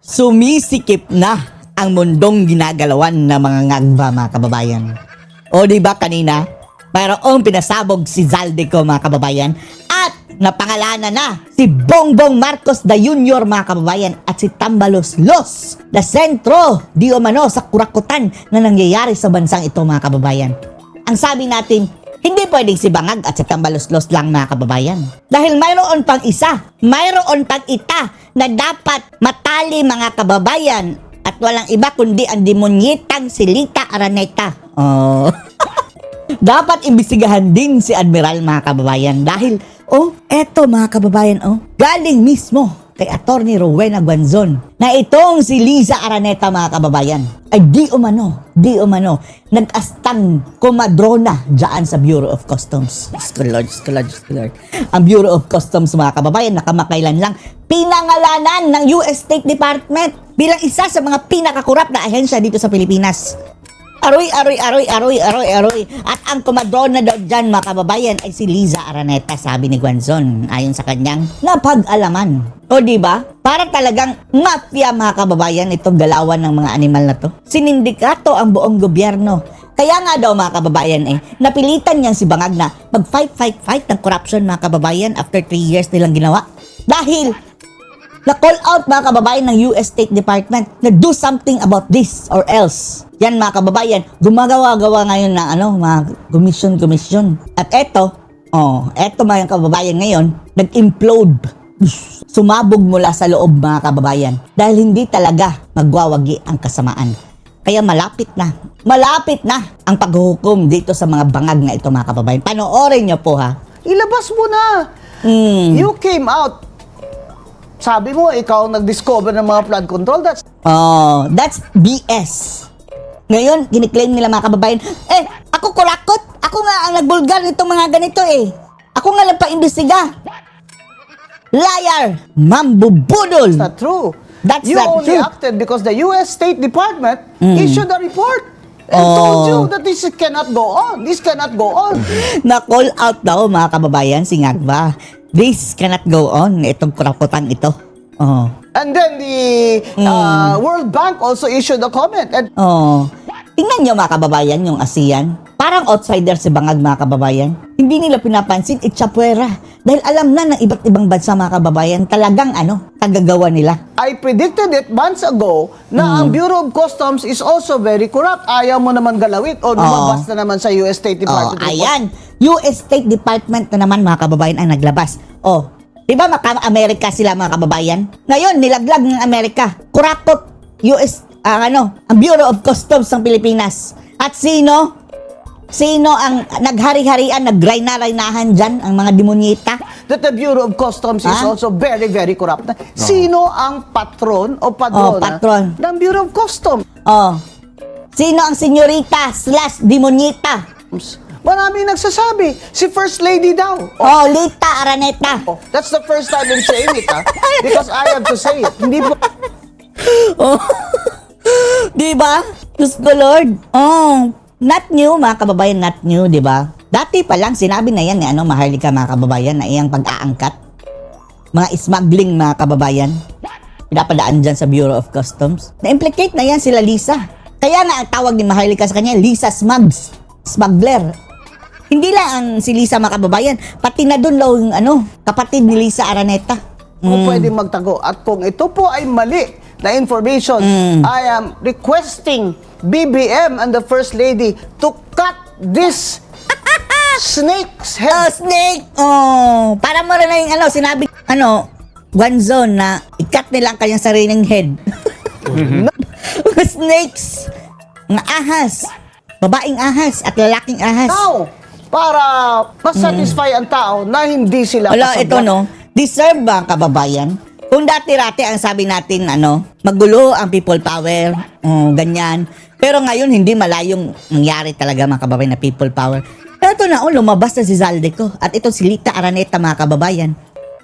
Sumisikip na ang mundong ginagalawan ng mga ngagba, mga kababayan. O di ba kanina, mayroong pinasabog si Zaldico, mga kababayan, at napangalanan na si Bongbong Marcos the Jr., mga kababayan, at si Tambalos Los, na sentro di umano sa kurakutan na nangyayari sa bansang ito, mga kababayan. Ang sabi natin, hindi pwedeng si Bangag at si Tambalos-Los lang, mga kababayan. Dahil mayroon pang isa, mayroon pang ita na dapat matali, mga kababayan. At walang iba kundi ang demonyitang si Lita Araneta. Oh. Dapat imbisigahan din si Admiral, mga kababayan. Dahil, eto mga kababayan, galing mismo kay Attorney Rowena Guanzon na itong si Liza Araneta, mga kababayan, ay di umano, nag-astang kumadrona dyan sa Bureau of Customs. Lord. Ang Bureau of Customs, mga kababayan, nakamakailan lang pinangalanan ng US State Department bilang isa sa mga pinakakurap na ahensya dito sa Pilipinas. Aroy. At ang kumadrona daw dyan, mga kababayan, ay si Liza Araneta, sabi ni Guanzon, ayon sa kanyang napag-alaman. O diba? Para talagang mafia, mga kababayan, itong galawan ng mga animal na to. Sinindikato ang buong gobyerno. Kaya nga daw, mga kababayan, napilitan niyan si Bangag na mag-fight ng corruption, mga kababayan, after 3 years nilang ginawa. Dahil na-call out, mga kababayan, ng US State Department na do something about this or else. Yan, mga kababayan, gumagawa-gawa ngayon ng mga commission. At eto mga kababayan ngayon, nag-implode. Sumabog mula sa loob, mga kababayan. Dahil hindi talaga magwawagi ang kasamaan. Kaya malapit na ang paghuhukom dito sa mga bangag na ito, mga kababayan. Panoorin niyo po, ha? Ilabas mo na. You came out. Sabi mo, ikaw ang nag-discover ng mga flood control. That's BS. Ngayon, giniklaim nila, mga kababayan, ako kurakot. Ako nga ang nagbulgar nitong mga ganito Ako nga nagpa-imbestiga. Liar! Mambubudol! That's not true. That's you not only true. acted because the US State Department issued a report and told you that this cannot go on. This cannot go on. Na-call out daw, mga kababayan, si Ngagba. This cannot go on. Itong kurakutan ito. And then the World Bank also issued a comment. And Tingnan nyo, mga kababayan, yung ASEAN. Parang outsider si Bangag, mga kababayan. Hindi nila pinapansin, itchapwera. Dahil alam na ng iba't ibang bansa, mga kababayan, talagang tagagawa nila. I predicted it months ago na ang Bureau of Customs is also very corrupt. Ayaw mo naman galawit o lumabas na naman sa US State Department. Ayan. US State Department na naman, mga kababayan, ang naglabas. Diba Amerika sila, mga kababayan? Ngayon, nilaglag ng Amerika. Kurakot US, ang Bureau of Customs ng Pilipinas. At sino ang naghari-harian, nagrayna-raynahan dyan, ang mga demonyita? That the Bureau of Customs is also very, very corrupt. Sino ang patron o padrona patron ng Bureau of Customs? Sino ang senyorita / demonyita? Marami nagsasabi, si First Lady daw. Lita Araneta. That's the first time I'm saying it, because I have to say it. Hindi po. Diba? Diyos ko, Lord. Not new, mga kababayan, not new, diba? Dati pa lang, sinabi na yan ni Maharlika, mga kababayan, na iyang pag-aangkat. Mga smuggling, mga kababayan. Pinapadaan dyan sa Bureau of Customs. Na-implicate na yan sila Lisa. Kaya nga ang tawag ni Maharlika sa kanya, Lisa Smugs. Smuggler. Hindi lang ang si Lisa, mga kababayan, pati na doon yung kapatid ni Liza Araneta. Kung pwede magtago. At kung ito po ay mali na information, I am requesting BBM and the First Lady to cut this snake's head. Snake! Para mo rin na yung sinabi, Guanzon na ikat nilang kanyang sariling head. Snakes! Mga ahas. Babaeng ahas at lalaking ahas. Now, para masatisfy ang tao na hindi sila ito deserve ba ang kababayan? Kung dati-rati ang sabi natin, magulo ang people power, ganyan. Pero ngayon, hindi malayong nangyari talaga, mga kababayan, na people power. Ito na, lumabas na si Zaldico. At ito si Lita Araneta, mga kababayan.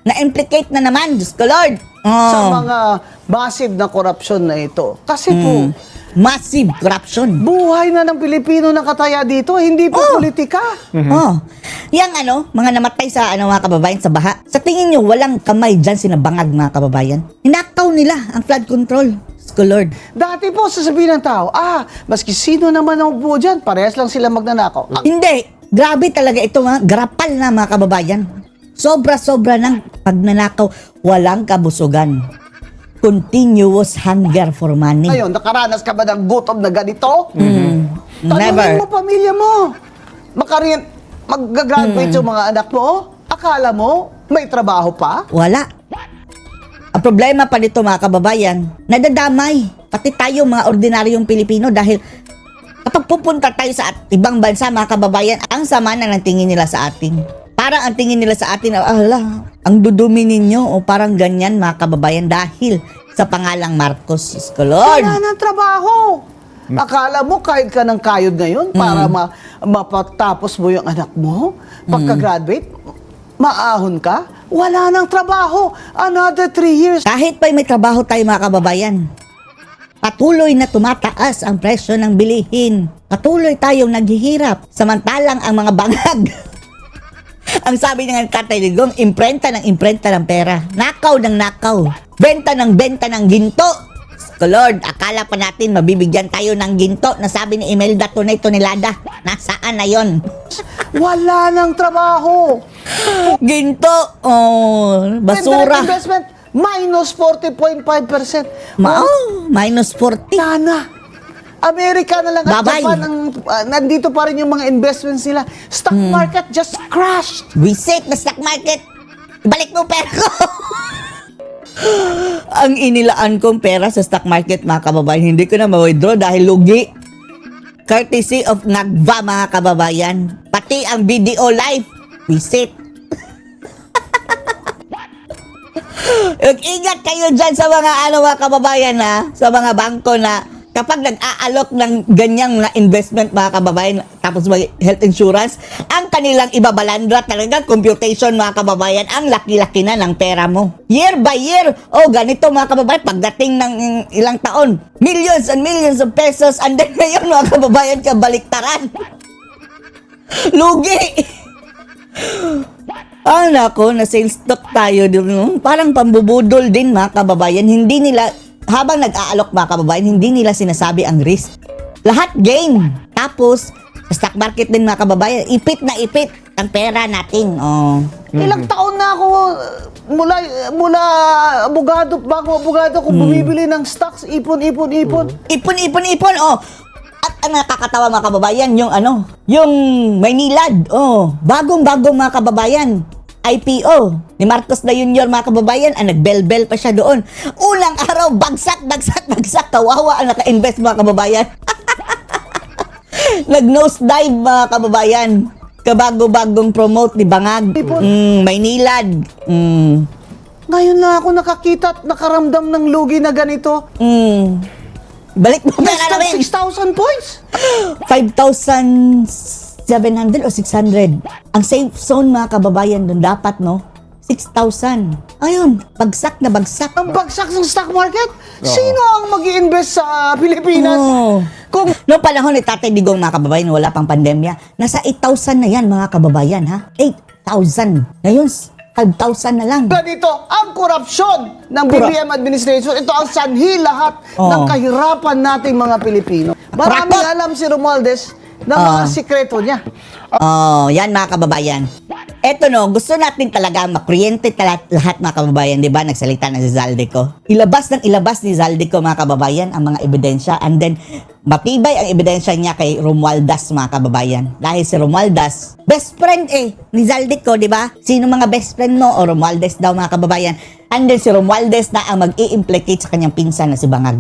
Na-implicate na naman, Diyos ko, Lord. sa mga massive na korupsyon na ito. Kasi po, Massive corruption. Buhay na ng Pilipino nakataya dito, hindi pa politika. Oh. Yang mga namatay sa mga kababayan sa baha. Sa tingin nyo, walang kamay dyan sinabangag mga kababayan. Hinakaw nila ang flood control. Sko Lord. Dati po, sasabihin ng tao, maski sino naman ang buo dyan, parehas lang sila magnanakaw. Hindi. Grabe talaga ito garapal na mga kababayan. Sobra-sobra ng pagnanakaw. Walang kabusugan. Continuous hunger for money. Ngayon, nakaranas ka ba ng gutom na ganito? Never. Tanungin mo pamilya mo. Mag-graduate yung mga anak mo? Akala mo, may trabaho pa? Wala. Ang problema pa dito mga kababayan, nadadamay. Pati tayo mga ordinaryong Pilipino dahil kapag pupunta tayo sa ibang bansa mga kababayan, ang sama na ng tingin nila sa atin. Parang ang tingin nila sa atin, ang dudumi ninyo o parang ganyan mga kababayan dahil sa pangalang Marcos. Isko Lord. Wala ng trabaho. Akala mo kahit ka ng kayod ngayon para mapatapos mo yung anak mo? Pagka-graduate, maahon ka? Wala ng trabaho. Another 3 years. Kahit pa may trabaho tayo mga kababayan, patuloy na tumataas ang presyo ng bilihin. Patuloy tayong naghihirap. Samantalang ang mga bangag, ang sabi ng Tatay Digong, imprenta ng pera. Nakaw ng nakaw. Benta ng ginto. So Lord, akala pa natin mabibigyan tayo ng ginto na sabi ni Imelda Tunay Tonelada. Nasaan na yon? Wala ng trabaho. Ginto. Basura. Direct investment, minus 40.5%. Minus 40. Sana. Amerika na lang at Babay. Japan, nandito pa rin yung mga investments nila. Stock market just crashed. Visit na stock market. Ibalik mo pera ko. Ang inilaan kong pera sa stock market mga kababayan, hindi ko na ma-withdraw dahil lugi. Courtesy of Nagva mga kababayan. Pati ang BDO Life. Visit. Ingat kayo dyan sa mga mga kababayan sa mga bangko na kapag nag-aalok ng ganyang na investment mga kababayan, tapos may health insurance, ang kanilang ibabalandra talaga, computation mga kababayan, ang laki-laki na ng pera mo. Year by year, ganito mga kababayan, pagdating ng ilang taon, millions and millions of pesos, and then ngayon mga kababayan, kabaliktaran. Lugi! Nako, na sales stock tayo. Parang pambubudol din mga kababayan. Hindi nila, habang nag-aalok mga kababayan, hindi nila sinasabi ang risk. Lahat gain. Tapos, sa stock market din mga kababayan, ipit na ipit ang pera natin. Ilang taon na ako mula bago abogado ko bumibili ng stocks, ipon. Ipon. At ang nakakatawa mga kababayan, yung Maynilad. Bagong-bagong mga kababayan. IPO ni Marcos na Jr. mga kababayan, nagbel-bel pa siya doon. Unang araw, bagsak. Kawawa ang naka-invest mga kababayan. Nag-nosedive mga kababayan. Kabago-bagong promote ni Bangag. Maynilad. Ngayon na ako nakakita at nakaramdam ng lugi na ganito. Balik mo Less pera than namin. 6,000 points. 5,700 o 600. Ang safe zone mga kababayan doon dapat 6,000. Ayun, bagsak na bagsak. Ang bagsak ng stock market. Sino ang mag-i-invest sa Pilipinas? Kung noong panahon ni Tatay Digong mga kababayan, wala pang pandemya, nasa 8,000 na yan mga kababayan 8,000. Ngayon, 5,000 na lang. Ganito, ang korupsyon ng BBM administration, ito ang sanhi lahat ng kahirapan nating mga Pilipino. Maraming Rapot! alam si Romualdez ng mga sikreto niya. Yan mga kababayan. Eto gusto natin talaga makuryente lahat mga kababayan, di ba? Nagsalita na si Zaldico. Ilabas ni Zaldico mga kababayan ang mga ebidensya, and then matibay ang ebidensya niya kay Romualdez mga kababayan. Dahil si Romualdez, best friend ni Zaldico, di ba? Sino mga best friend mo? O Romualdez daw mga kababayan. And then si Romualdez na ang mag-i-implicate sa kanyang pinsan na si Bangag.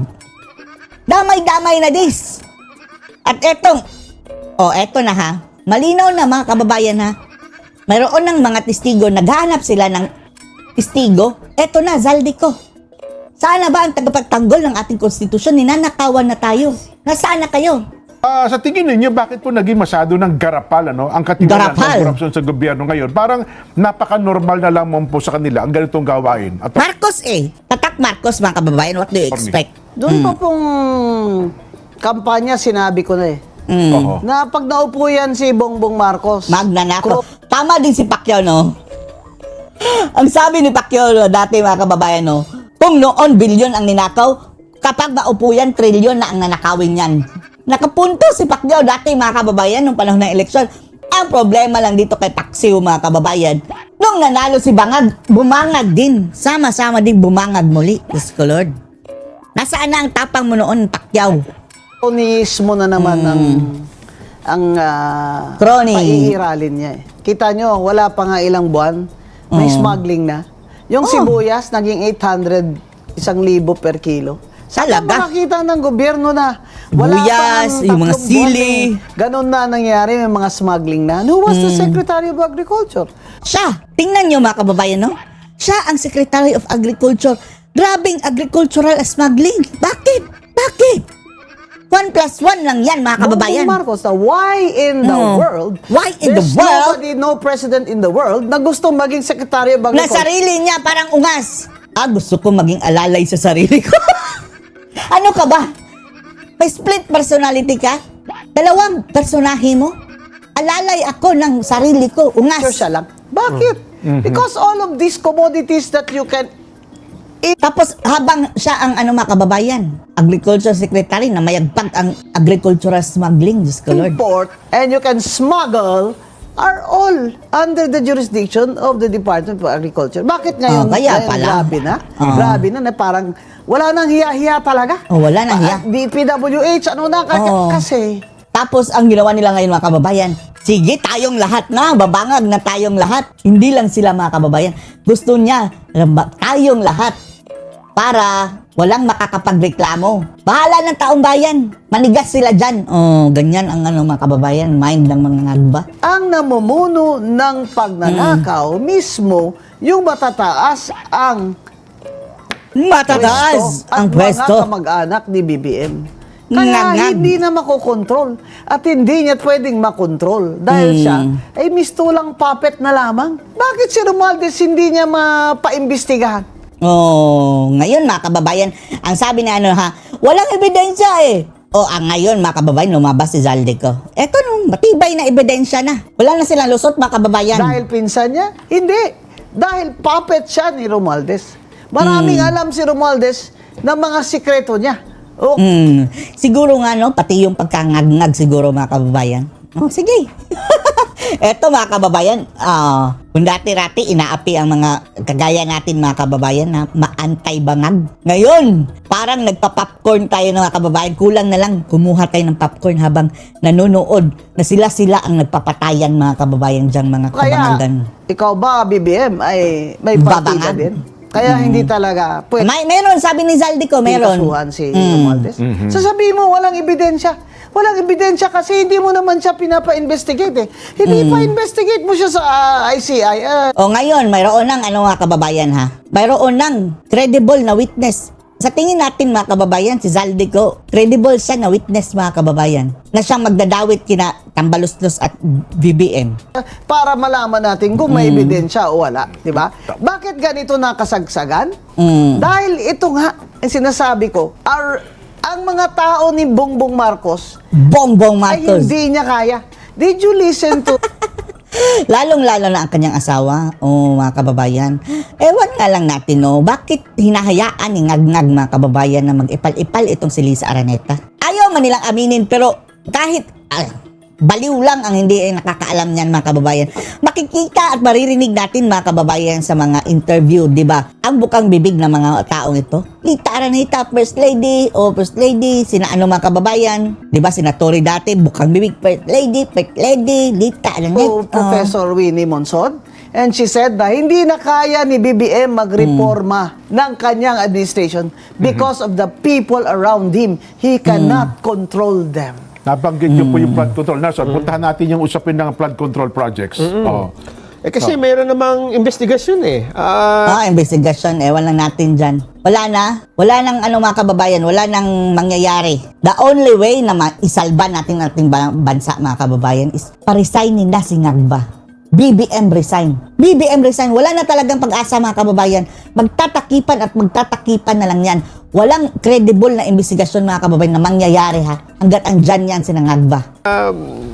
Damay-damay na this. At eto na malinaw na mga kababayan mayroon ng mga testigo, naghahanap sila ng testigo. Eto na, Zaldico. Saan na ba ang tagapagtanggol ng ating konstitusyon? Ninanakawan na tayo. Nasaan na kayo? Sa tingin ninyo, bakit po naging masyado ng garapal ang katiwalaan Garapal. ng korupsyon sa gobyerno ngayon? Parang napaka-normal na lamang po sa kanila ang ganitong gawain. At Marcos Tatak Marcos mga kababayan, what do you expect? Doon pa pong kampanya, sinabi ko na eh. Oo. Na pag naupo yan si Bongbong Marcos, Magnanakaw. Tama din si Pacquiao, no? Ang sabi ni Pacquiao, no, dati mga kababayan, no, kung noon bilyon ang ninakaw, kapag naupo yan, trilyon na ang nanakawin yan. Nakapunto si Pacquiao dati mga kababayan nung panahon ng eleksyon. Ang problema lang dito kay Paksiw mga kababayan, nung nanalo si Bangag, bumangag din. Sama-sama din bumangag muli. Diyos ko Lord. Nasaan na ang tapang mo noon, Pacquiao? Mismo na naman ang Crony. paiiralin niya eh. Kita nyo, wala pa nga ilang buwan, may smuggling na. Yung sibuyas, naging 800, 1,000 per kilo. Saan Talaga? makakita ng gobyerno na wala Buyas, pa ng yung mga 3 buwan sili. Ganon na nangyari, may mga smuggling na. And who was the Secretary of Agriculture? Siya, tingnan nyo mga kababayan, no? Siya ang Secretary of Agriculture. Grabing agricultural smuggling. Bakit? Bakit? 1+1 lang yan mga kababayan. Bongbong Marcos, why in the world? Why in the there's world? nobody, no president in the world na gusto maging Secretary of Na Agriculture. sarili niya parang ungas. Gusto ko maging alalay sa sarili ko. Ano ka ba? May split personality ka? Dalawang personahe mo? Alalay ako ng sarili ko, ungas. Sure siya lang. Bakit? Because all of these commodities that you can Tapos habang siya ang mga kababayan, agriculture secretary na mayagpag ang agricultural smuggling, Diyos ko Lord. import and you can smuggle are all under the jurisdiction of the Department of Agriculture. Bakit ngayon? Kaya ngayon pala. Grabe na. Grabe na parang wala nang hiya-hiya talaga. Wala nang hiya. DPWH, ano na? Kasi Tapos ang ginawa nila ngayon mga kababayan, sige tayong lahat na, babangag na tayong lahat. Hindi lang sila mga kababayan. Gusto niya, tayong lahat. Para walang makakapagreklamo. Bahala ng taong bayan. Manigas sila dyan. Ganyan ang mga kababayan. Mind ng mga ngagba. ang namumuno ng pagnanakaw mismo yung matataas ang Matataas ang at pwesto. mga kamag-anak ni BBM. Kaya Ngangag. hindi na makokontrol at hindi niya pwedeng makontrol dahil siya ay mistulang puppet na lamang. Bakit si Romualdez hindi niya mapaimbestigahan? Ngayon mga kababayan, ang sabi na walang ebidensya eh. Ngayon mga kababayan, lumabas si Zaldico. Eto matibay na ebidensya na. Wala na silang lusot mga kababayan. Dahil pinsan niya? Hindi. Dahil puppet siya ni Romualdez. Maraming alam si Romualdez ng mga sikreto niya. Siguro nga pati yung pagkangag-ngag siguro mga kababayan. Sige. Eto mga kababayan, kung dati-rati inaapi ang mga kagaya natin mga kababayan na maantay-bangag. Ngayon, parang nagpa-popcorn tayo mga kababayan. Kulang na lang kumuha tayo ng popcorn habang nanonood na sila ang nagpapatayan mga kababayan diyang mga Kaya, kabangagan. ikaw ba, BBM, ay may partida Babangag. din? Kaya hindi talaga pwede Meron, sabi ni Zaldico, meron. kasuhan si Romualdez. Sasabihin mo, walang ebidensya. Walang ebidensya kasi hindi mo naman siya pinapa-investigate eh. Hindi pa investigate mo siya sa ICI. Ngayon, mayroon ng mga kababayan mayroon ng credible na witness. Sa tingin natin mga kababayan, si Zaldico, credible siya na witness mga kababayan. Na siyang magdadawit kina Tambaluslos at BBM. Para malaman natin kung may ebidensya o wala. Di ba? Bakit ganito nakasagsagan? Dahil ito nga, ang sinasabi ko, ang mga tao ni Bongbong Marcos Bongbong ay Marcos. hindi niya kaya. Did you listen to Lalong-lalo na ang kanyang asawa, mga kababayan. Ewan nga lang natin, bakit hinahayaan ni ngag-ngag mga kababayan na mag-ipal-ipal itong si Lisa Araneta? Ayaw man nilang aminin, pero kahit baliw lang ang hindi nakakaalam niyan mga kababayan. Makikita at maririnig natin mga kababayan sa mga interview, di ba? Ang bukang bibig ng mga taong ito. Lita Araneta, First Lady, First Lady, sina mga kababayan. Di ba, senatory dati, bukang bibig, First Lady, Lita Araneta. Professor Winnie Monson? And she said na hindi na kaya ni BBM magreforma ng kanyang administration because of the people around him. He cannot control them. Nabanggit niyo po yung flood control. Puntahan natin yung usapin ng flood control projects. Kasi mayroon namang investigasyon eh. Investigasyon, ewan lang natin dyan. Wala nang mga kababayan, wala nang mangyayari. The only way na isalba natin ang ating bansa mga kababayan is pa-resignin na si Ngagba. BBM resign. BBM resign, wala na talagang pag-asa mga kababayan. Magtatakipan at magtatakipan na lang yan. Walang credible na investigasyon mga kababayan na mangyayari ha. Hanggat andyan yan sinangagba.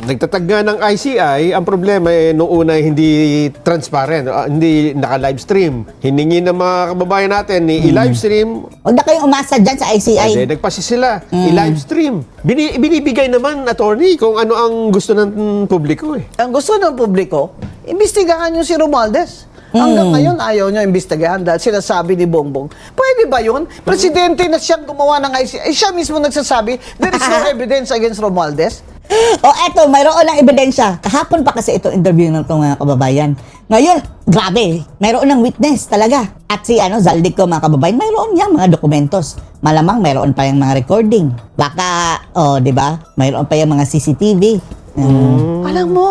Nagtatag nga ng ICI, ang problema nung una hindi transparent, hindi naka-live stream. Hiningi ng mga kababayan natin ni i-live stream, Huwag na kayong umasa dyan sa ICI. nagpasi sila, i-live stream. Binibigay naman, attorney, kung ano ang gusto ng publiko eh. Ang gusto ng publiko, imbestigahan yung si Romualdez. Hanggang ngayon, ayaw niya imbestigahan dahil sinasabi ni Bongbong. Pwede ba yun? Presidente na siyang gumawa ng ICI. Siya mismo nagsasabi, there is no evidence against Romualdez. O eto, mayroon ng ebidensya. Kahapon pa kasi ito interview ng itong mga kababayan. Ngayon, grabe, mayroon ng witness talaga. At si Zaldico mga kababayan, mayroon yan mga dokumentos. Malamang mayroon pa yung mga recording. Baka, di ba? Mayroon pa yung mga CCTV. Alam mo,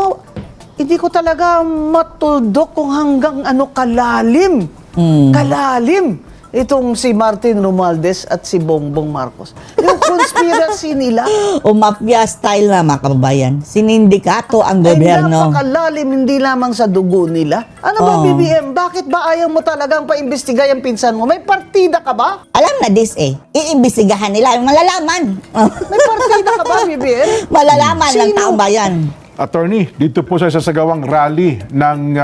hindi ko talaga matuldok kung hanggang kalalim. Kalalim. Itong si Martin Romualdez at si Bongbong Marcos. Yung conspiracy nila O mafia style na mga kababayan. Sinindikato ang ay gobyerno. napakalalim, hindi lamang sa dugo nila. Ano ba, BBM? Bakit ba ayaw mo talagang paimbestiga yung pinsan mo? May partida ka ba? Alam na this iimbestigahan nila. Malalaman. May partida ka ba, BBM? Malalaman ng Sino? taong bayan. Attorney, dito po sa sasagawang rally ng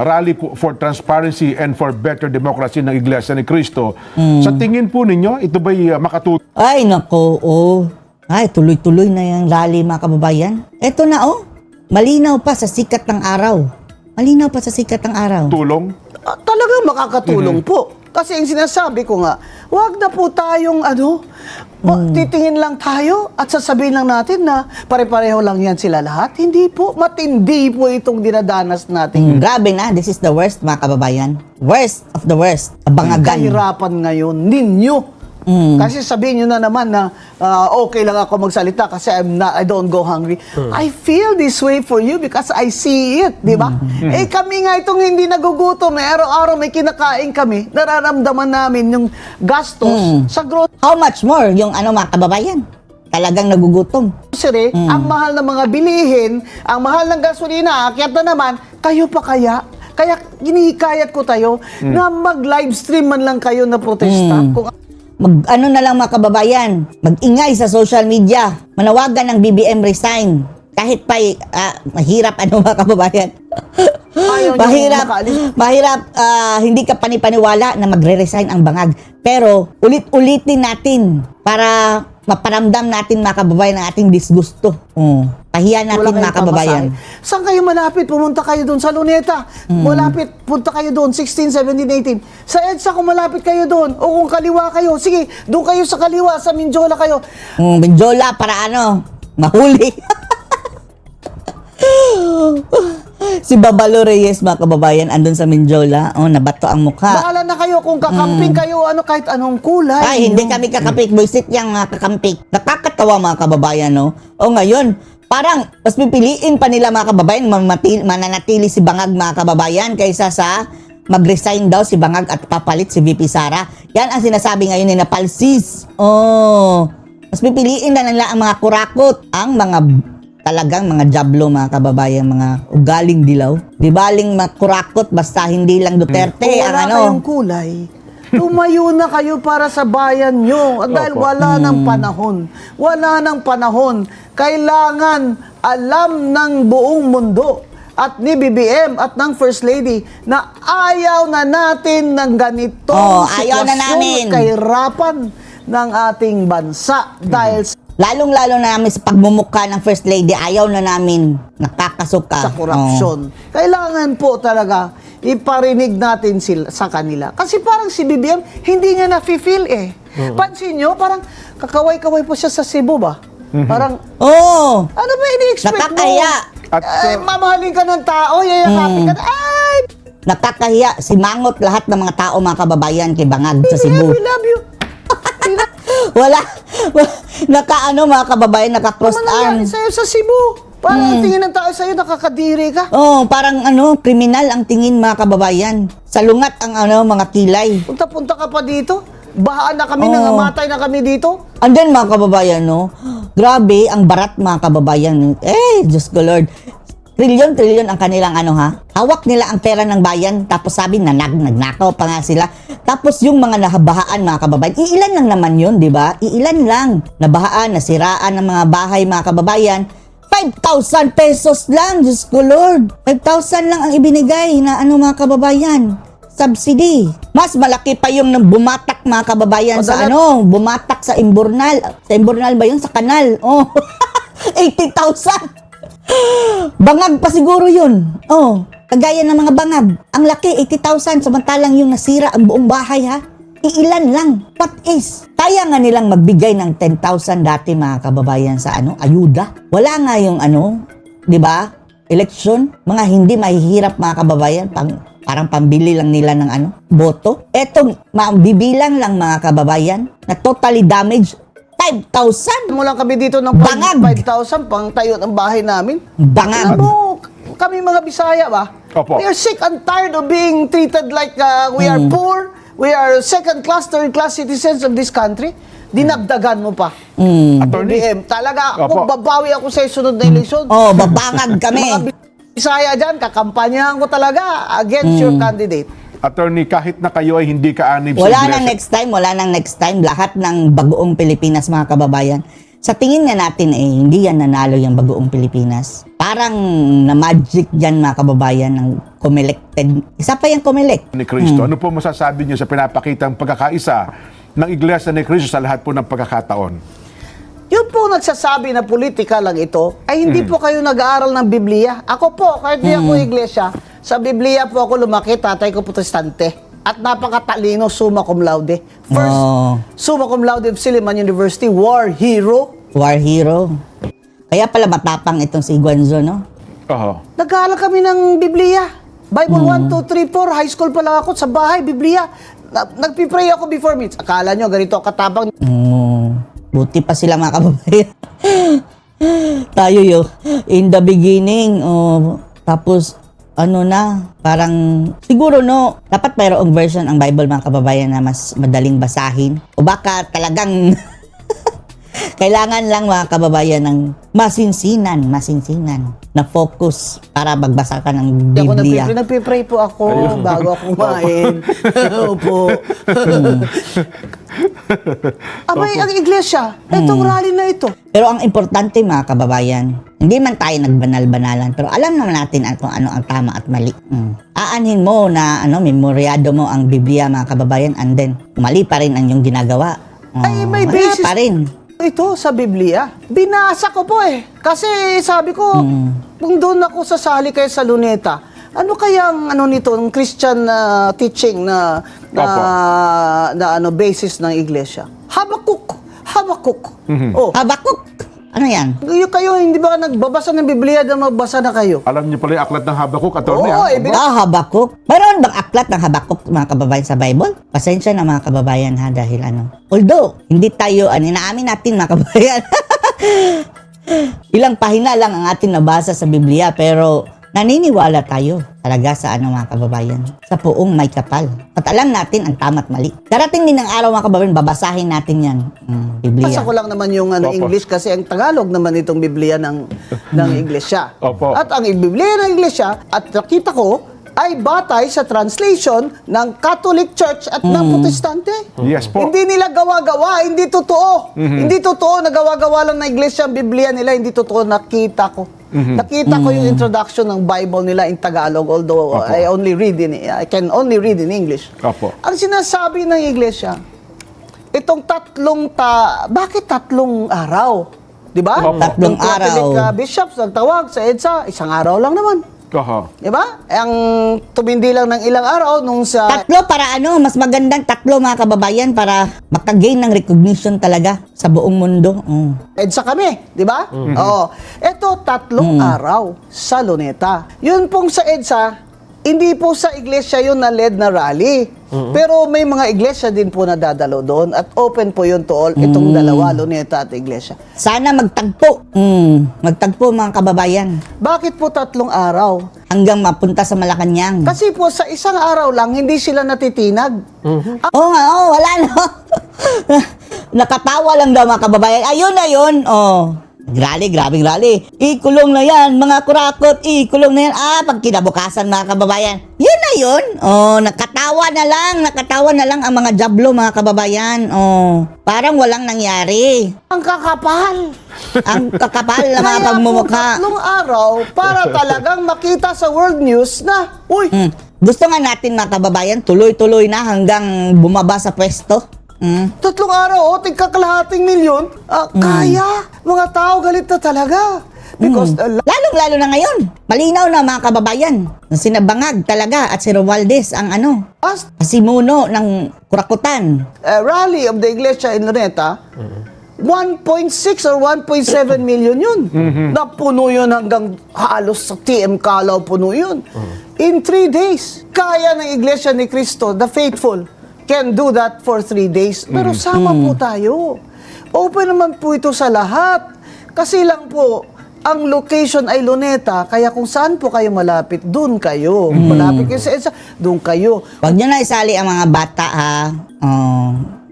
Rally for Transparency and for Better Democracy ng Iglesia ni Cristo. Sa tingin po ninyo, ito ba'y makatulong? Ay, nako, Ay, tuloy-tuloy na yung rally, mga kababayan. Eto na, Malinaw pa sa sikat ng araw. Malinaw pa sa sikat ng araw. Talagang makakatulong po. Kasi yung sinasabi ko nga, wag na po tayong titingin lang tayo at sasabihin lang natin na pare-pareho lang yan sila lahat. Hindi po, matindi po itong dinadanas natin. Grabe na, this is the worst, mga kababayan. Worst of the worst. Abangagan. Kahirapan ngayon ninyo. Kasi sabihin nyo na naman na okay lang ako magsalita kasi I don't go hungry. I feel this way for you because I see it, di ba? Eh kami nga itong hindi nagugutom, araw-araw may kinakain kami, nararamdaman namin yung gastos sa How much more yung mga kababayan? Talagang nagugutom. grocery, ang mahal ng mga bilihin, ang mahal ng gasolina, akyat na naman, kayo pa kaya? Kaya ginihikayat ko tayo na mag-live stream man lang kayo na protesta. Kung Na lang mga kababayan, mag-ingay sa social media, manawagan ng BBM resign. Kahit pa mahirap mga kababayan. Ayaw niyo makaalis. mahirap hindi ka panipaniwala na magre-resign ang bangag. Pero ulit-ulitin natin para maparamdam natin mga kababayan ang ating disgusto. Pahiya natin wala mga kayong kababayan. pamasahe. Saan kayo malapit? Pumunta kayo doon sa Luneta. Malapit, punta kayo doon, 16, 17, 18. Sa EDSA kung malapit kayo doon, o kung kaliwa kayo, sige, doon kayo sa kaliwa, sa Minjola kayo. Benjola para mahuli. Si Babalo Reyes mga kababayan andun sa Minjola. Nabato ang mukha. Bahala na kayo kung kakamping kayo, kahit anong kulay. Ay, hindi kami kakapik. Buisit yung kakampik. Nakakatawa mga kababayan, no? O ngayon, parang mas pipiliin pa nila mga kababayan mananatili si Bangag mga kababayan kaysa sa mag-resign daw si Bangag at papalit si VP Sara. Yan ang sinasabi ngayon ni Napalsis. Mas pipiliin na nila ang mga kurakot, ang mga talagang mga jablo mga kababayan, mga ugaling dilaw. Di baling makurakot basta hindi lang Duterte Kung ang wala kayong kulay, tumayo na kayo para sa bayan nyo. Dahil wala ng panahon. Wala ng panahon. Kailangan alam ng buong mundo at ni BBM at ng First Lady na ayaw na natin ng ganitong ayaw na namin. kahirapan ng ating bansa. Dahil lalong-lalo na namin sa pagmumukha ng First Lady, ayaw na namin nakakasuka. sa korupsyon. Kailangan po talaga iparinig natin sila sa kanila. Kasi parang si BBM, hindi niya na-feel Pansin nyo, parang kakaway-kaway po siya sa Cebu ba? Parang, ano ba ini-expect mo? Nakakahiya. At, Mamahalin ka ng tao, yayakapin ka. Ay, Nakakahiya. Simangot lahat ng mga tao, mga kababayan, kay Bangag sa Cebu. we love you. Wala. Mga kababayan, naka-crossed Ano nangyari arms. sa'yo sa Cebu? Parang ang tingin ng tao sa'yo, nakakadiri ka. Parang kriminal ang tingin mga kababayan. Salungat ang mga kilay. Punta-punta ka pa dito. Bahaan na kami, nangamatay na kami dito. And then mga kababayan, grabe, ang barat mga kababayan. Diyos ko Lord. trilyon ang kanilang hawak nila ang pera ng bayan, tapos sabi na nagnakaw pa nga sila. Tapos yung mga nabahaan, mga kababayan, iilan lang naman yun, di ba? Iilan lang. Nabahaan, nasiraan ng mga bahay, mga kababayan. 5,000 pesos lang, Diyos ko Lord. 5,000 lang ang ibinigay na mga kababayan. Subsidy. Mas malaki pa yung nang bumatak, mga kababayan, sa bumatak sa Imbornal. Sa Imbornal ba yun? Sa kanal. 80,000. Bangag pa siguro yun. Kagaya ng mga bangag. Ang laki, 80,000. Samantalang yung nasira ang buong bahay, ha? Iilan lang. What is? Kaya nga nilang magbigay ng 10,000 dati, mga kababayan, sa ayuda. Wala nga yung di ba? Election. Mga hindi mahihirap, mga kababayan, parang pambili lang nila ng boto. Etong bibilang lang, mga kababayan, na totally damaged. 5,000. Mo lang kami dito ng Bangag. 5,000 pang tayo ng bahay namin. Bangag. Kami mga Bisaya ba? Opo. We are sick and tired of being treated like we are poor. We are second class, third class citizens of this country. Dinagdagan mo pa. Attorney, BBM, talaga Opo. ako, babawi ako sa sunod na eleksyon. Babangag kami. Mga Bisaya dyan, kakampanyahan ko talaga against your candidate. Attorney, kahit na kayo ay hindi kaanib Wala Iglesia. nang next time. Lahat ng bagoong Pilipinas, mga kababayan. Sa tingin nga natin, hindi yan nanalo yung bagoong Pilipinas. Parang na-magic dyan, mga kababayan, ng Comelec. Isa pa yung Comelec. Ni Cristo. Ano po masasabi niyo sa pinapakitang pagkakaisa ng Iglesia ni Cristo sa lahat po ng pagkakataon? Yun po nagsasabi na politika lang ito, ay hindi po kayo nag-aaral ng Biblia. Ako po, kahit di ako iglesia, sa Biblia po ako lumaki, tatay ko protestante. At napakatalino, summa cum laude. First, summa cum laude of Silliman University, war hero. War hero. Kaya pala matapang itong si Guanzo, no? Oho. Nag-aaral kami ng Biblia. Bible 1, 2, 3, 4. High school pa lang ako sa bahay, Biblia. Nagpipray ako before meets. Akala nyo, ganito katabang. Buti pa sila, mga kababayan. Tayo in the beginning, tapos parang siguro dapat mayroong version ang Bible, mga kababayan, na mas madaling basahin. O baka talagang kailangan lang, mga kababayan, ng masinsinan na focus para magbasa ka ng Biblia. Nagpipray po ako bago ako kumain. Opo. Abay, ang iglesia, itong rally na ito. Pero ang importante, mga kababayan, hindi man tayo nagbanal-banalan, pero alam naman natin kung ano ang tama at mali. Aanhin mo na memoryado mo ang Biblia, mga kababayan, and then mali pa rin ang iyong ginagawa. Ay, may wala basis pa rin. ito sa Biblia. Binasa ko po Kasi sabi ko, kung doon ako sasali kayo sa Luneta, ano kayang nito, ng Christian teaching na basis ng iglesia? Habakuk. Habakuk. Ano yan? Kayo, hindi ba nagbabasa ng Biblia na magbasa na kayo? Alam niyo pala yung aklat ng Habakuk, Attorney. Oo, Habakuk. Mayroon bang aklat ng Habakuk, mga kababayan, sa Bible? Pasensya na, mga kababayan, ha, dahil although, hindi tayo, inaamin natin, mga kababayan, ilang pahina lang ang atin nabasa sa Biblia, pero naniniwala tayo talaga sa mga kababayan, sa poong may kapal. At alam natin ang tama at mali. Darating din ang araw, mga kababayan, babasahin natin yan, Biblia. Basa ko lang naman yung English kasi ang Tagalog naman itong Biblia ng iglesia. Opo. At ang Biblia ng iglesia, at nakita ko, ay batay sa translation ng Catholic Church at ng Protestante. Yes po. Hindi nila gawa-gawa, hindi totoo. Hindi totoo na gawa-gawa lang na iglesia ang Biblia nila, hindi totoo. Nakita ko. Nakita ko yung introduction ng Bible nila in Tagalog, although I can only read in English. Opo. Ang sinasabi ng iglesia, itong bakit 3 araw? Di ba? Opo. 3 Yung Catholic araw. bishops nagtawag sa EDSA, 1 araw lang naman. Oho. Di ba? Ang tumindi lang ng ilang araw nung sa... 3 para mas magandang 3, mga kababayan, para makagain ng recognition talaga sa buong mundo. EDSA kami, di ba? Oo. Ito, 3 araw sa Luneta. Yun pong sa EDSA, hindi po sa iglesia yun na led na rally. Pero may mga iglesia din po na dadalo doon at open po yun to all, itong dalawa, Luneta at iglesia. Sana magtagpo. Magtagpo, mga kababayan. Bakit po 3 araw? Hanggang mapunta sa Malacanang. Kasi po sa isang araw lang, hindi sila natitinag. Oo nga, wala na. Nakatawa lang daw, mga kababayan. Ayun na yun. Grabing rally. Ikulong na yan, mga kurakot. Ikulong na yan. Pag kinabukasan, mga kababayan. Yun na yun. Nakatawa na lang ang mga jablo, mga kababayan. Parang walang nangyari. Ang kakapal. Ang kakapal na mga Kaya pagmumukha. po 3 araw para talagang makita sa world news na, uy, Gusto nga natin, mga kababayan, tuloy-tuloy na hanggang bumaba sa pwesto. 3 araw, tigkakalahating milyon, kaya, mga tao galit na talaga. Because Lalong-lalo na ngayon. Malinaw na, mga kababayan. Sina Bangag talaga at si Romualdez ang last pasimuno ng kurakutan. rally of the Iglesia in Luneta, 1.6 or 1.7 million yun. Napuno yun hanggang halos sa TM Calaw, puno yun. In 3 days, kaya ng Iglesia ni Cristo, the faithful, can do that for 3 days. Pero sama po tayo. Open naman po ito sa lahat. Kasi lang po, ang location ay Luneta, kaya kung saan po kayo malapit, doon kayo. Malapit kayo sa EDSA, doon kayo. Huwag nyo na isali ang mga bata, ha?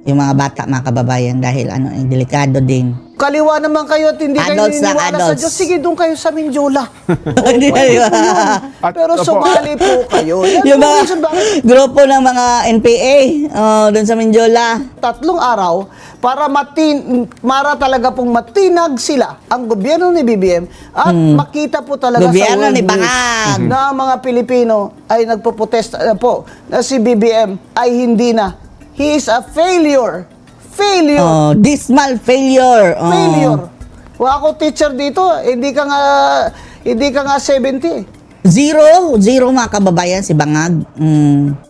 Yung mga bata, mga kababayan, dahil delikado din. Kaliwa naman kayo at hindi kayo Adults na naniniwala sa adults. Diyos. Sige, doon kayo sa Mindiola. Hindi na yun. At, Pero opo, sumali po kayo. Yan Yung po mga reason bakit grupo ng mga NPA, doon sa Mindiola. 3 araw para talaga pong matinag sila ang gobyerno ni BBM at makita po talaga Gobyerno sa world ni news Bangag. na ang mga Pilipino ay nagpo-protest po na si BBM ay hindi na. He is a failure. Failure. Dismal failure. Failure. Kung ako teacher dito, hindi ka nga 70. Zero mga kababayan si Bangag.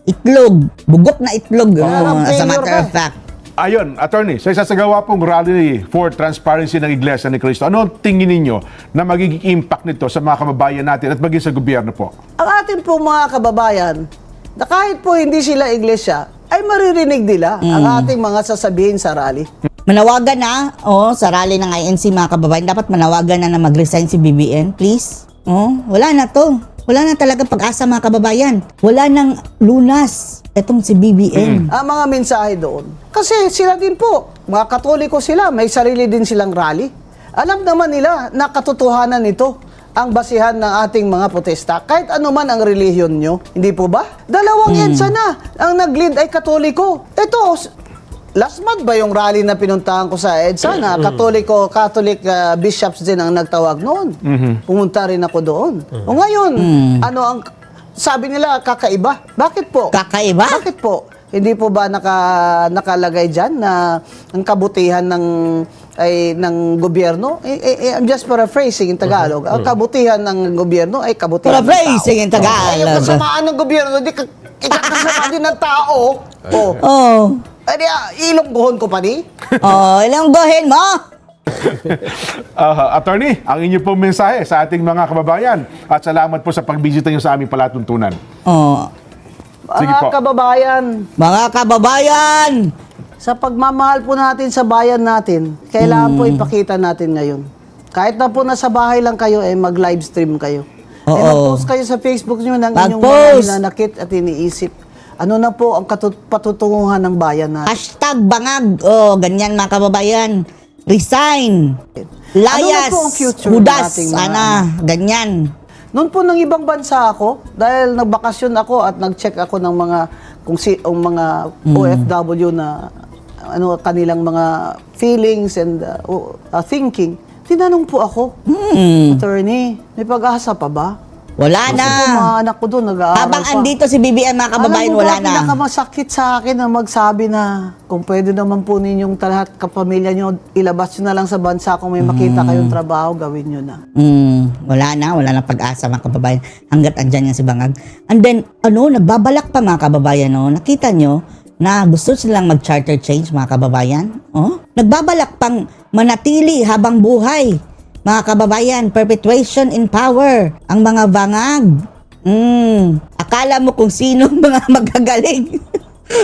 Itlog. Bugot na itlog. Parang As a failure matter ka. of fact. Ayon, attorney, sa isasagawa pong rally for transparency ng Iglesia ni Cristo, ano ang tingin ninyo na magiging impact nito sa mga kababayan natin at maging sa gobyerno po? Ang atin po mga kababayan, na kahit po hindi sila iglesia, ay maririnig nila ang ating mga sasabihin sa rally. Manawagan na, sa rally ng INC mga kababayan, dapat manawagan na mag-resign si BBM, please. Wala na to. Wala na talaga pag-asa mga kababayan. Wala nang lunas etong si BBM. Ang mga mensahe doon. Kasi sila din po, mga Katoliko sila, may sarili din silang rally. Alam naman nila na katotohanan nito ang basihan ng ating mga protesta. Kahit ano man ang relihiyon nyo, hindi po ba? 2 EDSA na, ang nag-lead ay Katoliko. Ito, last month ba yung rally na pinuntahan ko sa EDSA na Catholic bishops din ang nagtawag noon. Pumunta rin ako doon. O ngayon, ano ang sabi nila kakaiba? Bakit po? Kakaiba? Bakit po? Hindi po ba nakalagay dyan na ang kabutihan ng gobyerno? I'm just paraphrasing in Tagalog. Ang kabutihan ng gobyerno ay kabutihan Paraphrasing in ng tao. Tagalog. Yung kasamaan ng gobyerno, di kasama din ng tao. Ay, ilonggohon ko pa di? Ilang gohin mo? Attorney, ang inyo pong mensahe sa ating mga kababayan at salamat po sa pagbisita nyo sa aming palatuntunan. Sige Mga po. kababayan, Mga kababayan! sa pagmamahal po natin sa bayan natin, kailangan po ipakita natin ngayon. Kahit na po nasa bahay lang kayo, mag-live stream kayo. Oo. Mag-post kayo sa Facebook nyo ng inyong mga Mag-post. hinanakit at iniisip. Ano na po ang patutunguhan ng bayan natin? Hashtag Bangag. Ganyan mga kababayan. Resign. Layas. Ano na po ang future Hudas. nating mga Sana. Ganyan. Noon po ng ibang bansa ako, dahil nagbakasyon ako at nag-check ako ng mga mga OFW na kanilang mga feelings and thinking. Tinanong po ako, attorney, may pag-asa pa ba? Wala na. Kasi po, mga anak ko doon nag-aaral Habang pa. andito si BBM mga kababayan, Alam mo wala ba, na. pinakamasakit sa akin na magsabi na kung pwede naman po ninyong lahat kapamilya nyo, ilabas nyo na lang sa bansa kung may makita kayong trabaho, gawin nyo na. Wala na pag-asa mga kababayan hanggat andyan yan si Bangag. And then, nagbabalak pa mga kababayan, nakita nyo na gusto silang mag-charter change mga kababayan. Nagbabalak pang manatili habang buhay. Mga kababayan, perpetuation in power. Ang mga Bangag. Akala mo kung sino mga magagaling.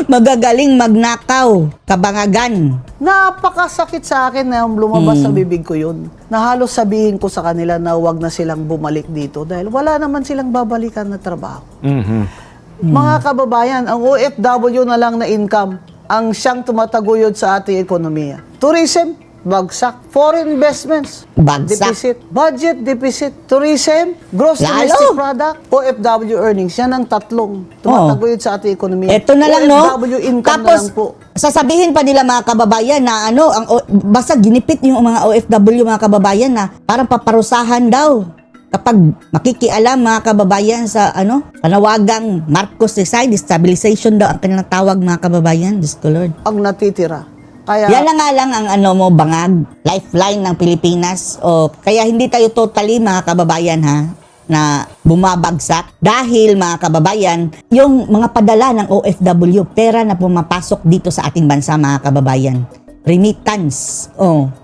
Magagaling magnakaw. Kabangagan. Napakasakit sa akin na lumabas sa bibig ko yun. Na halos sabihin ko sa kanila na huwag na silang bumalik dito dahil wala naman silang babalikan na trabaho. Mga kababayan, ang OFW na lang na income ang siyang tumataguyod sa ating ekonomiya. Tourism, bagsak. Foreign investments, Bagsak. deficit. Budget deficit. Tourism, gross Lalo. domestic product, OFW earnings. Yan ang tatlong tumataguyod sa ating ekonomiya. Ito na lang, no? OFW income Tapos, na lang po. sasabihin pa nila mga kababayan na basta ginipit yung mga OFW mga kababayan na parang paparusahan daw. Kapag makikialam mga kababayan sa panawagang Marcos Design, destabilization daw ang kanilang tawag mga kababayan. Diyos ko Lord. Ang natitira. Kaya, Yan na nga lang ang bangag, lifeline ng Pilipinas. O kaya hindi tayo totally mga kababayan na bumabagsak dahil mga kababayan, yung mga padala ng OFW, pera na pumapasok dito sa ating bansa mga kababayan. Remittance.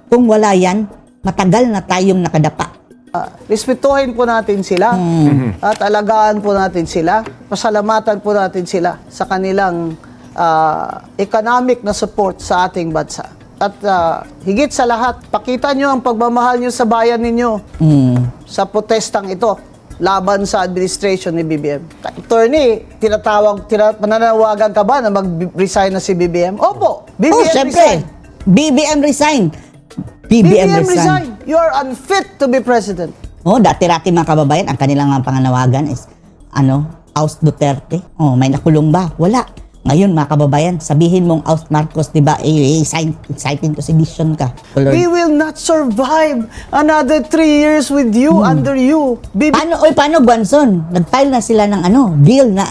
Kung wala yan, matagal na tayong nakadapa. respetuhin po natin sila at alagaan po natin sila. Pasalamatan po natin sila sa kanilang economic na support sa ating bansa. At higit sa lahat, pakita nyo ang pagmamahal nyo sa bayan ninyo sa protestang ito laban sa administration ni BBM. Attorney, mananawagan ka ba na mag-resign na si BBM? Opo, BBM Syempre. resign. BBM resign. BBM resign. You are unfit to be president. Dati-rati mga kababayan, ang kanilang mga panganawagan is, House Duterte. May nakulong ba? Wala. Ngayon mga kababayan, sabihin mong House Marcos, diba, inciting to sedition ka. Lord. We will not survive another 3 years with you, under you. Paano Guanzon? Nag-file na sila ng bill na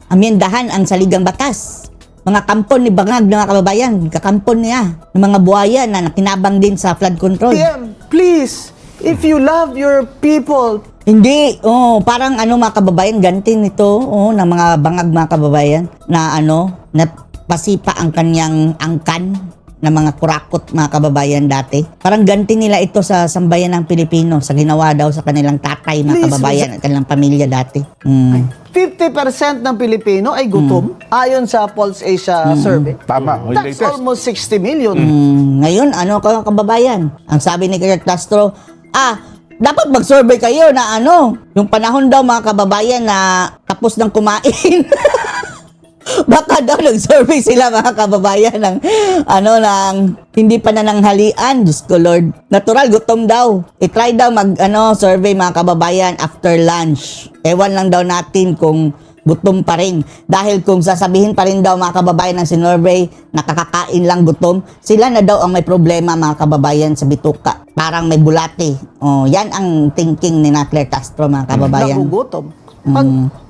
amyendahan ang saligang batas. Mga kampon ni Bangag na mga kababayan, kakampon niya, ng mga buhaya na nakinabang din sa flood control. BBM, please, if you love your people, Hindi, parang mga kababayan, ganti nito, ng mga bangag mga kababayan, na napasipa ang kanyang angkan ng mga kurakot mga kababayan dati. Parang ganti nila ito sa sambayan ng Pilipino, sa ginawa daw sa kanilang tatay mga Please, kababayan at kanilang pamilya dati. 50% ng Pilipino ay gutom, ayon sa Pulse Asia survey. Tama. Yung That's latest. almost 60 million. Ngayon, kababayan? Ang sabi ni Kurt Castro, dapat mag-survey kayo na yung panahon daw mga kababayan na tapos ng kumain. Baka daw nag-survey sila mga kababayan ng ng hindi pa nananghalian. Diyos ko Lord. Natural, gutom daw. I-try daw survey mga kababayan after lunch. Ewan lang daw natin kung gutom pa rin. Dahil kung sasabihin pa rin daw mga kababayan ng sinurvey, nakakakain lang gutom, sila na daw ang may problema mga kababayan sa bituka. Parang may bulate. Yan ang thinking ni Claire Castro mga kababayan. Nagugutom.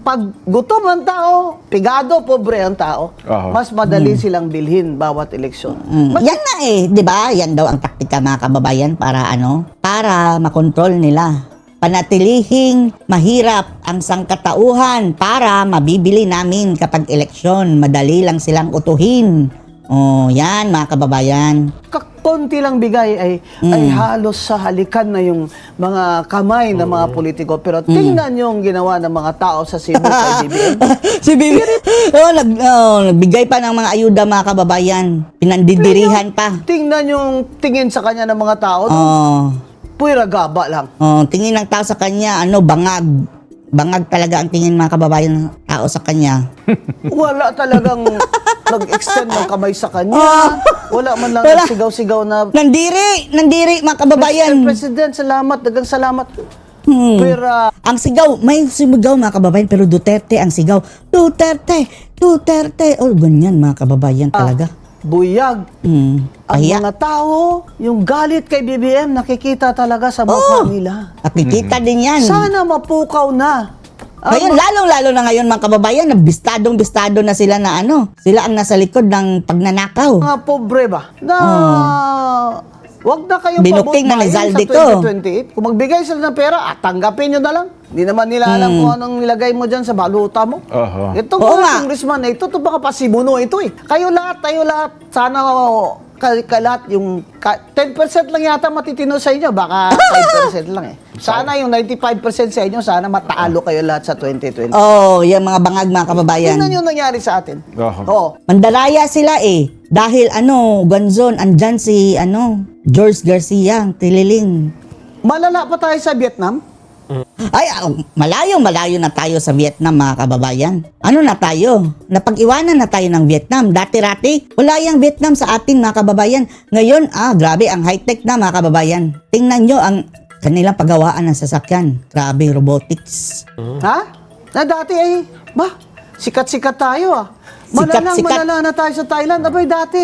Pag gutom ang tao, pigado, pobre ang tao, mas madali silang bilhin bawat eleksyon. Yan na di ba? Yan daw ang taktika mga kababayan para para makontrol nila. Panatilihing mahirap ang sangkatauhan para mabibili namin kapag eleksyon. Madali lang silang utuhin. Yan mga kababayan. Konti lang bigay ay halos sa halikan na yung mga kamay ng mga politiko. Pero tingnan yung ginawa ng mga tao sa Cebu kay BBM. Si BBM, nagbigay pa ng mga ayuda mga kababayan. Pinandidirihan pa. Tingnan yung tingin sa kanya ng mga tao. Puwira gaba lang. Tingin ng tao sa kanya, bangag. Bangag talaga ang tingin mga kababayan ng tao sa kanya. Wala talagang nag-extend ng kamay sa kanya. Wala man lang Wala. nagsigaw-sigaw na Nandiri mga kababayan. President, salamat, dagang salamat. Pero Ang sigaw, may sumigaw mga kababayan, pero Duterte ang sigaw. Duterte! Ganyan mga kababayan talaga. buyag. Ang Pahiya. mga tao, yung galit kay BBM, nakikita talaga sa mukha nila. Nakikita din yan. Sana mapukaw na. Ngayon, lalong-lalo na ngayon mga kababayan, bistadong-bistado na sila na sila ang nasa likod ng pagnanakaw. Mga pobre ba? Na wag na kayong Binuking na ni Zaldi ko. sa 2028. Kung magbigay sila ng pera, tanggapin nyo na lang. Hindi naman nila alam kung anong nilagay mo dyan sa baluta mo. Itong Oo mga nga. congressman na ito baka pasimuno ito eh. Kayo lahat, sana kalat yung 10% lang yata matitino sa inyo, baka 5% lang eh. Sana yung 95% sa inyo, sana matalo kayo lahat sa 2020. Yung mga bangag mga kababayan. Tingnan yung nangyari sa atin. Mandaraya sila dahil Guanzon, andyan si George Garcia, ang tililing. Malala pa tayo sa Vietnam. Ay, malayo na tayo sa Vietnam, mga kababayan. Ano na tayo? Napag-iwanan na tayo ng Vietnam. Dati-rati, wala yung Vietnam sa atin, mga kababayan. Ngayon, grabe, ang high-tech na, mga kababayan. Tingnan nyo ang kanilang paggawaan ng sasakyan. Grabe, robotics. Ha? Na dati ay, sikat-sikat tayo Sikat-sikat. Malala na tayo sa Thailand. Abay, dati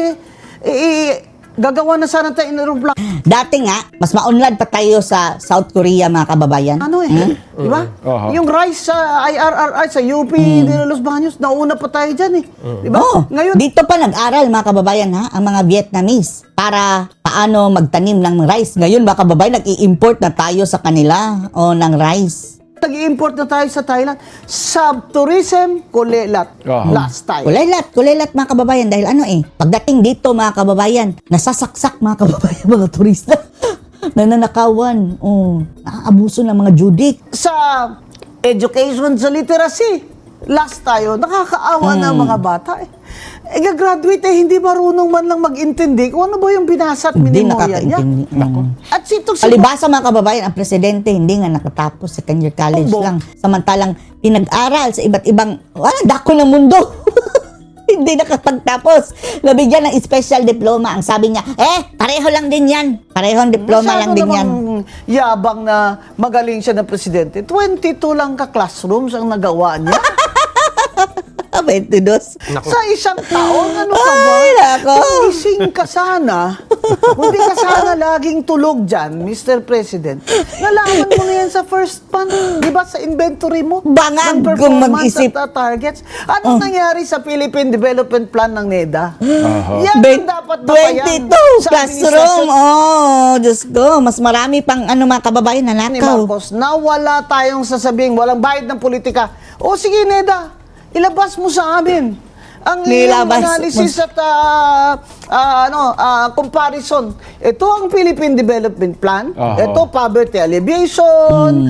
gagawa na sana tayo ng aeroplano. Dati nga, mas maunlad pa tayo sa South Korea, mga kababayan. Ano di ba? Yung rice sa IRRI, sa UP de Los Baños, nauna pa tayo dyan Di ba? Ngayon, Dito pa nag-aral, mga kababayan, ang mga Vietnamese para paano magtanim ng rice. Ngayon, mga kababayan, nag-i-import na tayo sa kanila ng rice. nag-i-import na tayo sa Thailand. Sub-tourism, kulelat. Last time. Kulelat mga kababayan dahil pagdating dito mga kababayan, nasasaksak mga kababayan, mga turista. Nananakawan, naaabuso ng mga judik. Sa education, sa literacy, last tayo, nakakaawa na mga bata gagraduate hindi marunong man lang mag-intindi kung ano ba yung binasa at Hindi minimorya niya. nakakaintindi. At Palibasa mga kababayan, ang presidente hindi nga nakatapos sa second year college lang. Samantalang pinag-aral sa iba't ibang, dako ng mundo. Hindi nakapagtapos. Nabigyan ng special diploma. Ang sabi niya, pareho lang din yan. Parehong diploma lang din yan. Yabang na magaling siya na presidente. 22 lang ka-classrooms ang nagawa niya. 22. Sa isang taon, ano ka ba? Ay, nako. Gising ka sana. Hindi ka sana laging tulog dyan, Mr. President. Nalaman mo na yan sa first month. Di ba sa inventory mo? Bangag ng kung performance mag-isip. at targets. Ano nangyari sa Philippine Development Plan ng NEDA? Yan ang dapat 22 babayan sa classroom. administrasyon Diyos ko. Mas marami pang mga kababayan na ni nakaw. Marcos na wala tayong sasabing walang bayad ng politika. O sige, NEDA, ilabas mo sa amin ang iyong Nilabas. analysis at comparison. Ito ang Philippine Development Plan. Ito poverty alleviation,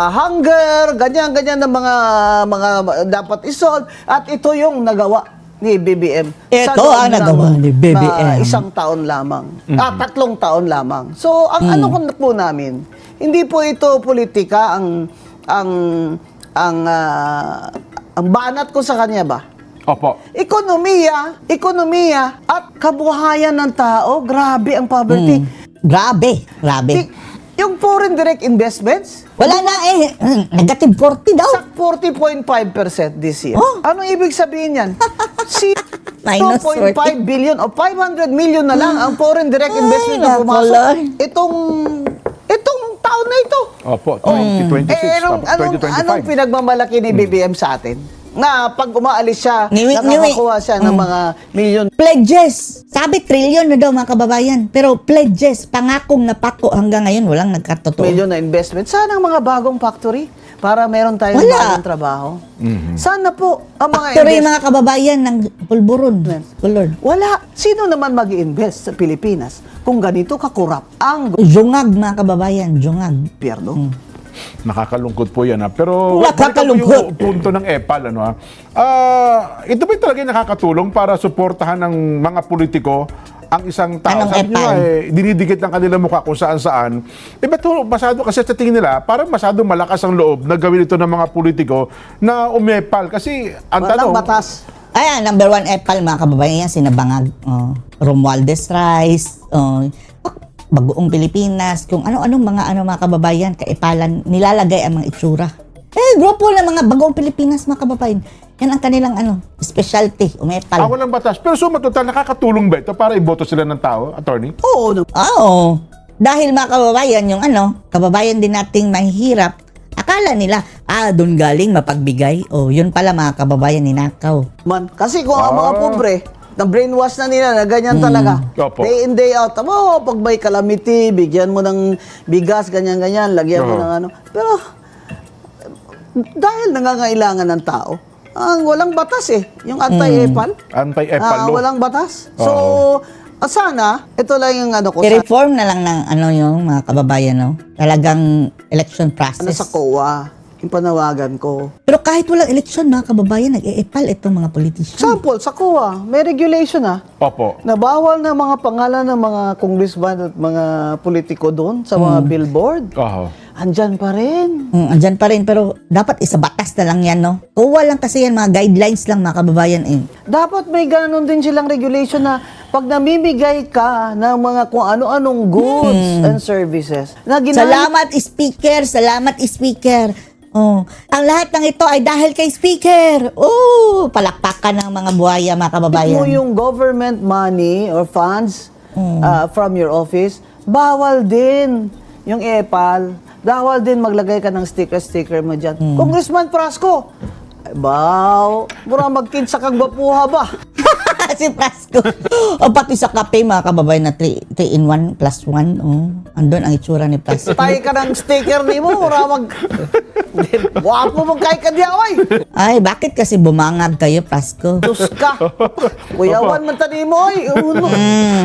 hunger, ganyan-ganyan ng mga dapat isolve. At ito yung nagawa ni BBM. Ito loob ang nagawa ng, ni BBM. isang taon lamang. 3 taon lamang. So, ang po namin, hindi po ito politika ang banat ko sa kanya ba? Opo. Ekonomiya at kabuhayan ng tao, grabe ang poverty. Grabe. Yung foreign direct investments, Wala na negative 40 daw. sa 40.5% this year. Anong ibig sabihin yan? Si Minus 2.5 billion o 500 million na lang ang foreign direct investment na nako, pumasok. Lord. Itong taon na ito. Opo, 2026, Anong 2025. pinagmamalaki ni BBM sa atin? Na pag umaalis siya, Niwi. nakakakuha siya ng mga milyon. Pledges. Sabi trillion na daw mga kababayan. Pero pledges, pangakong napako hanggang ngayon walang nagkatotoo. Milyon na investment. Sana ang mga bagong factory para meron tayong Wala. bagong trabaho. Sana po ang mga Factory mga kababayan ng pulburon. Kulord. Wala. Sino naman mag-i-invest sa Pilipinas kung ganito kakurap ang Jungag mga kababayan, jungag. gobyerno? Nakakalungkot po yan. Pero Nakakalungkot. balikan po yung punto ng EPAL. Ito ba talaga nakakatulong para suportahan ng mga politiko ang isang tao? Anong Sabi nyo EPAL? dinidikit ng kanilang mukha kung saan-saan. Ba't masyado kasi sa tingin nila, parang masyado malakas ang loob na gawin ito ng mga politiko na umepal. Kasi ang Walang tanong, batas. Ayan, number 1 EPAL mga kababayan yan, sinabangag. Romualdez Rice, Bagoong Pilipinas, kung ano-anong mga kababayan, kaipalan, nilalagay ang mga itsura. Grupo ng mga Bagoong Pilipinas mga kababayan. Yan ang kanilang specialty, umepal. walang batas. Pero suma total, nakakatulong ba ito para iboto sila ng tao, attorney? Oo. Oo. Dahil mga kababayan, yung kababayan din nating mahihirap, akala nila, doon galing mapagbigay. Yun pala mga kababayan, ninakaw. Kasi kung ang mga pobre, na-brainwash na nila na ganyan talaga. Opo. Day in, day out. Pag may calamity, bigyan mo ng bigas, ganyan-ganyan, lagyan mo ng Pero, dahil nangangailangan ng tao, ang walang batas yung anti-EPAL. Anti-EPAL law. Walang batas. So, sana, ito lang yung ko. I-reform na lang ng yung mga kababayan, talagang election process. Sa COA, yung panawagan ko. Pero kahit walang eleksyon, mga kababayan, nag-e-epal itong mga politician. Sample, sa COA, may regulation Opo. na bawal na mga pangalan ng mga congressman at mga politiko doon sa mga billboard. andyan pa rin. Andyan pa rin, pero dapat isa batas na lang yan, no? Kuha lang kasi yan, mga guidelines lang, mga kababayan, eh. Dapat may ganun din silang regulation na pag namimigay ka ng mga kung ano-anong goods and services na Salamat, speaker! Salamat, speaker! Oh, ang lahat ng ito ay dahil kay speaker. Oh, palakpakan ng mga buhaya, mga kababayan. mo yung government money or funds from your office, bawal din yung EPAL. Bawal din maglagay ka ng sticker mo dyan. Congressman Prasco, ay, baw, mura magkinsa kang bapuha ba? Si Prasco. O pati sa kape, mga kababayan, na 3-in-1 plus 1. Oh, andun ang itsura ni Prasco. Tay ka ng sticker ni mo, mura mag... Wapo mong kay kadyaway. Ay, bakit kasi bumangag kayo, Prasco? Tus ka. Kuyawan man tani mo, ay.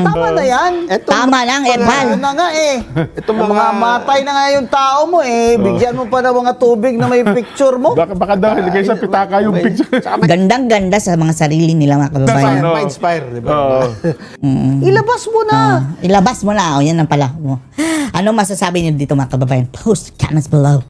Tama na yan. Tama lang, EPAL. Ano na nga eh. Itong Mga mga- matay na nga yung tao mo eh. Bigyan mo pa ng mga tubig na may picture mo. Baka daw ilagay sa pitaka yung picture. Gandang-ganda sa mga sarili nila, mga kababayan. Ano? Ma-inspire, di ba? Oo. Ilabas mo na. Ilabas mo na. O, yan ang pala. Ano masasabi niyo dito, mga kababayan? Post comments below.